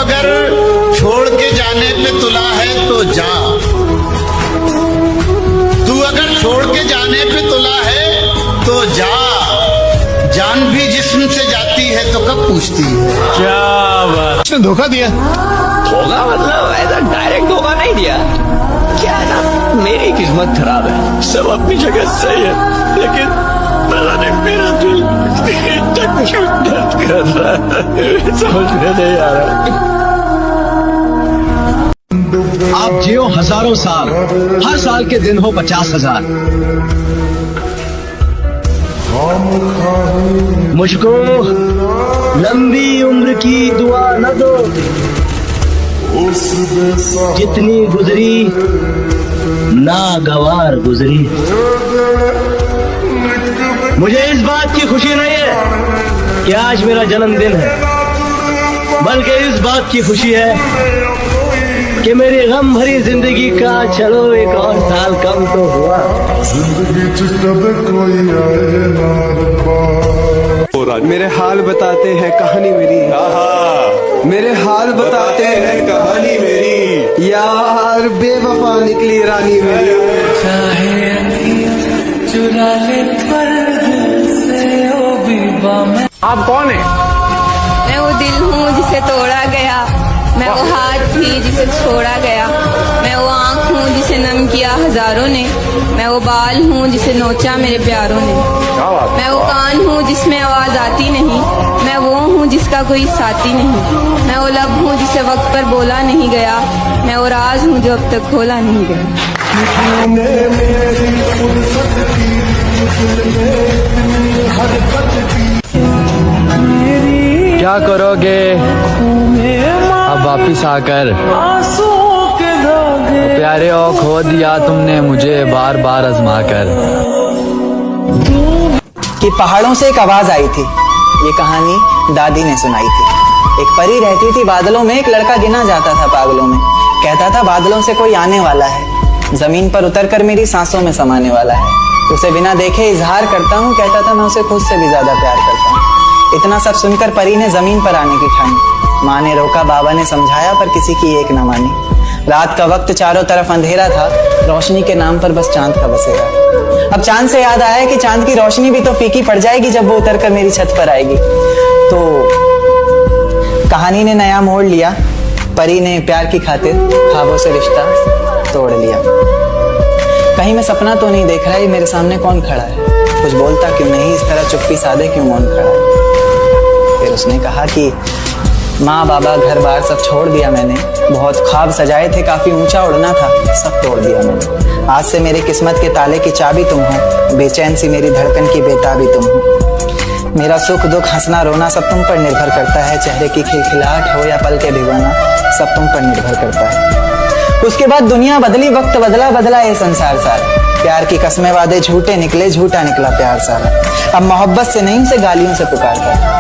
अगर छोड़ के जाने पे तुला है तो जा, तू अगर छोड़ के जाने पे तुला है तो जा। जान भी जिस्म से जाती है तो कब पूछती है। क्या बात। उसने धोखा दिया। धोखा मतलब ऐसा डायरेक्ट धोखा नहीं दिया, क्या ना मेरी किस्मत खराब है, सब अपनी जगह सही है, लेकिन पता नहीं मेरा दिल क्यों दर्द कर रहा है, समझ में नहीं आ रहा। आप जियो हजारों साल, हर साल के दिन हो 50,000। मुझको लंबी उम्र की दुआ न दो, जितनी गुजरी नागवार गुजरी। मुझे इस बात की खुशी नहीं है कि आज मेरा जन्मदिन है, बल्कि इस बात की खुशी है कि मेरी गम भरी जिंदगी का चलो एक और साल कम तो हुआ। मेरे हाल बताते हैं कहानी मेरी, मेरे हाल बताते हैं कहानी मेरी, यार बेवफा निकली रानी मेरी। चुरा ले पर दिल से ओ बीबा में। आप कौन है? मैं वो दिल हूँ जिसे तोड़ा गया, मैं वो हाथ थी जिसे छोड़ा गया, मैं वो आँख हूँ जिसे नम किया हजारों ने, मैं वो बाल हूँ जिसे नोचा मेरे प्यारों ने, मैं वो कान हूँ जिसमें आवाज आती नहीं, मैं वो हूँ जिसका कोई साथी नहीं, मैं वो लब हूँ जिसे वक्त पर बोला नहीं गया, मैं वो राज हूँ जो अब तक खोला नहीं गया। क्या करोगे अब वापिस आकर, प्यारे ओ खो दिया तुमने मुझे बार बार आजमा कर। कि पहाड़ों से एक आवाज आई थी, ये कहानी दादी ने सुनाई थी। एक परी रहती थी बादलों में, एक लड़का गिना जाता था पागलों में, कहता था बादलों से कोई आने वाला है, जमीन पर उतरकर मेरी सांसों में समाने वाला है, उसे बिना देखे इजहार करता हूँ, कहता था मैं उसे खुद से भी ज्यादा प्यार करता हूँ। इतना सब सुनकर परी ने जमीन पर आने की ठानी, माँ ने रोका, बाबा ने समझाया, पर किसी की एक न मानी। रात का वक्त चारों तरफ अंधेरा था, रोशनी के नाम पर बस चांद का बसेरा। अब चांद से याद आया कि चांद की रोशनी भी तो फीकी पड़ जाएगी जब वो उतरकर मेरी छत पर आएगी। तो कहानी ने नया मोड़ लिया, परी ने प्यार की खातिर ख्वाबों से रिश्ता तोड़ लिया। कहीं मैं सपना तो नहीं देख रहा, ये मेरे सामने कौन खड़ा है, कुछ बोलता क्यों नहीं, इस तरह चुप्पी साधे क्यों मौन खड़ा है। फिर उसने कहा कि माँ बाबा घर बार सब छोड़ दिया मैंने, बहुत ख्वाब सजाए थे, काफी ऊंचा उड़ना था, सब तोड़ दिया मैंने। आज से मेरी किस्मत के ताले की चाबी तुम हो, बेचैन सी मेरी धड़कन की बेताबी तुम हो। मेरा सुख दुख हंसना रोना सब तुम पर निर्भर करता है, चेहरे की खिलखिलाहट हो या पल के भिगोना सब तुम पर निर्भर करता है। उसके बाद दुनिया बदली, वक्त बदला, बदला ये संसार सारा, प्यार की कस्में वादे झूठे निकले, झूठा निकला प्यार सारा। अब मोहब्बत से नहीं उसे गालियों से पुकारता,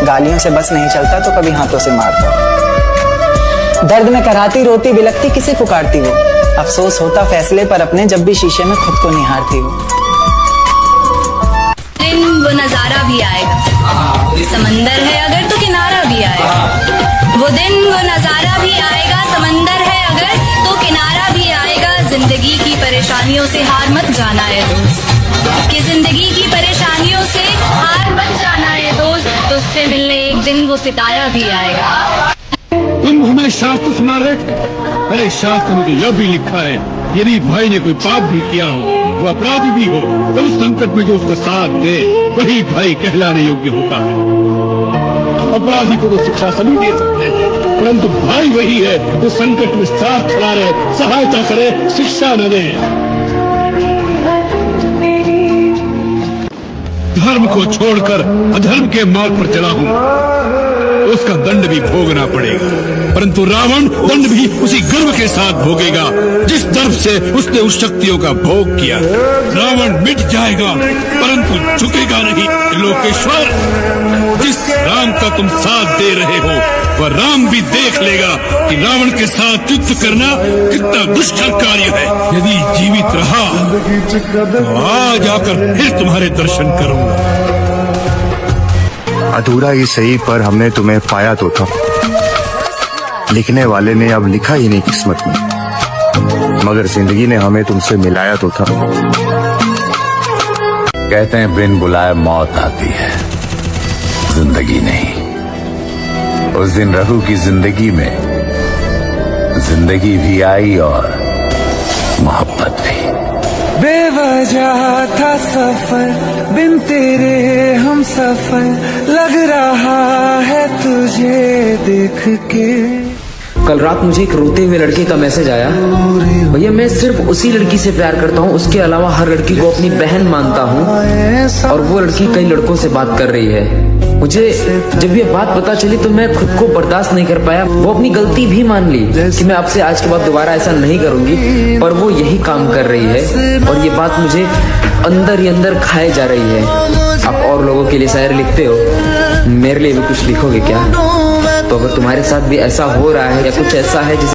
गालियों से बस नहीं चलता तो कभी हाथों से मारता। दर्द में कराती रोती बिलखती किसे पुकारती वो, अफसोस होता फैसले पर अपने जब भी शीशे में खुद को निहारती वो। दिन वो नजारा भी आएगा, समंदर है अगर तो किनारा भी आएगा। वो दिन वो नजारा भी आएगा, समंदर है अगर तो किनारा भी आएगा। जिंदगी की परेशानियों से हार मत जाना है दोस्त, कि जिंदगी की परेशानियों से हार मत जाना है दोस्त, तो उससे मिलने एक दिन वो सितारा भी आएगा। तुम हमें शास्त्र सुना रहे, अरे शास्त्र में तो यह भी लिखा है, यदि भाई ने कोई पाप भी किया हो, वो अपराधी भी हो, तो उस संकट में जो उसका साथ दे वही भाई कहलाने योग्य होता है। अपराधी को तो शिक्षा सभी दे सकते हैं, परंतु भाई वही है जो संकट में साथ खड़ा रहे, सहायता करे, शिक्षा न दे। धर्म को छोड़कर अधर्म के मार्ग पर चला हूँ, उसका दंड भी भोगना पड़ेगा, परंतु रावण दंड भी उसी गर्व के साथ भोगेगा जिस दर्प से उसने उस शक्तियों का भोग किया। रावण मिट जाएगा परंतु झुकेगा नहीं लोकेश्वर। जिस राम का तुम साथ दे रहे हो वह राम भी देख लेगा कि रावण के साथ युद्ध करना कितना दुष्कर कार्य है। यदि जीवित रहा तो आज आकर फिर तुम्हारे दर्शन करूंगा। अधूरा ही सही पर हमने तुम्हें पाया तो था। लिखने वाले ने अब लिखा ही नहीं किस्मत में, मगर जिंदगी ने हमें तुमसे मिलाया तो था। कहते हैं बिन बुलाए मौत आती है, जिंदगी नहीं। उस दिन रहू की जिंदगी में जिंदगी भी आई और मोहब्बत भी। बेवजह था सफर बिन तेरे हम सफर, लग रहा है तुझे देख के। कल रात मुझे एक रोते हुए लड़के का मैसेज आया, भैया मैं सिर्फ उसी लड़की से प्यार करता हूँ, उसके अलावा हर लड़की को अपनी बहन मानता हूँ, और वो लड़की कई लड़कों से बात कर रही है। मुझे जब ये बात पता चली तो मैं खुद को बर्दाश्त नहीं कर पाया। वो अपनी गलती भी मान ली कि मैं आपसे आज के बाद दोबारा ऐसा नहीं करूंगी, पर वो यही काम कर रही है और ये बात मुझे अंदर ही अंदर खाए जा रही है। आप और लोगों के लिए शायरी लिखते हो, मेरे लिए भी कुछ लिखोगे क्या? तो अगर तुम्हारे साथ भी ऐसा हो रहा है या कुछ ऐसा है जिस